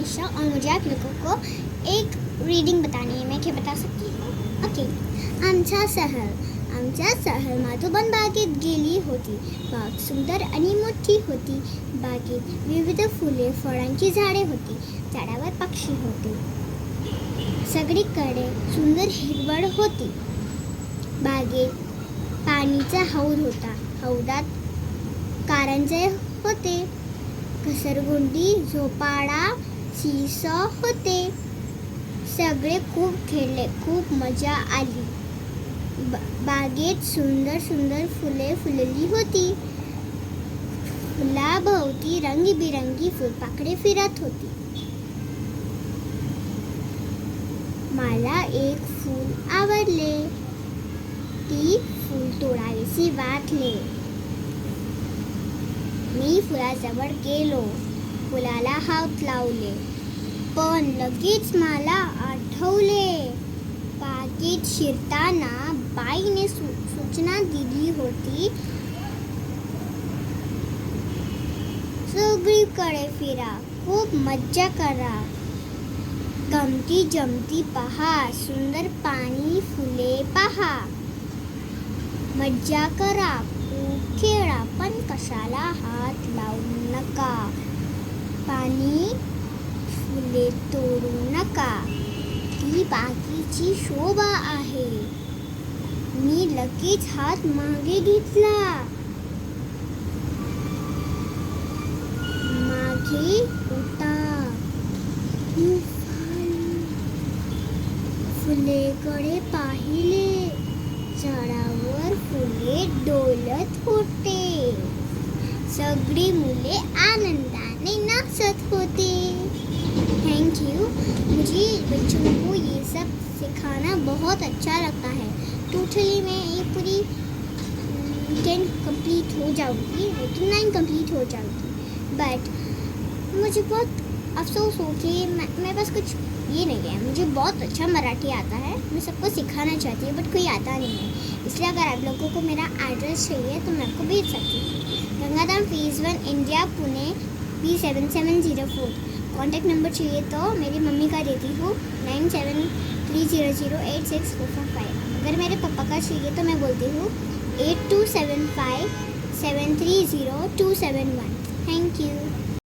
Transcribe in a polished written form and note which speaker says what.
Speaker 1: निशा और मुझे आप लोगों को एक रीडिंग बतानी है. मैं क्या बता सकती हूँ? ओके. आमचा सहल माधोबन बागेत गेली होती. बाग सुंदर आणि मोठी होती. बागेत विविध फुले फळांची झाडे होती. झाडावर पक्षी होते. सगळीकडे सुंदर हिरवळ होती. बागेत पाणीचा हौद होता. हौदात कारंजे होते. घसरगुंडी, झोपाळा, सीसॉ होते. सगळे खूप खेळले. खूप मजा आली. बागेत सुंदर सुंदर फुले फुलली होती. फुलाभोवती रंगीबिरंगी फुलपाखरे फिरत होती. मला एक फूल आवडले. ती फूल तोडावीशी वाटले. मी फुलाजवळ गेलो. फुलाला हात लावले. पण लगेच मला आठवले. बागेत शिरताना बाईने सूचना दिली होती, सगळीकडे फिरा, खूप मज्जा करा, गमती जमती पहा, सुंदर पाणी फुले पहा, मज्जा करा, खूप खेळा, पण कशाला हात लावू नका, पाणी फुले तोडू नका, ती बागेची शोभा आहे. मी लगेच हात मागे घेतला. मागे होता. फुलेकडे पाहिले. झाडावर फुले डोलत होते. सगळी मुले आनंदाने नाचत होते. Thank you. मुझे बच्चों को ये सब सिखाना बहुत अच्छा लगता है. टोटली मैं ये पूरी 10 कंप्लीट हो जाऊँगी, 9 कंप्लीट हो जाऊँगी. बट मुझे बहुत अफसोस हो कि मेरे पास कुछ ये नहीं है. मुझे बहुत अच्छा मराठी आता है. मैं सबको सिखाना चाहती हूँ बट कोई आता नहीं है. इसलिए अगर आप लोगों को मेरा एड्रेस चाहिए तो मैं आपको भेज सकती हूँ. Gangadham phase 1 India Pune B7704. Contact number चाहिए तो मेरी मम्मी का देती हूँ 9730086445. अगर मेरे पापा का चाहिए तो मैं बोलती हूँ 8275730271. Thank you.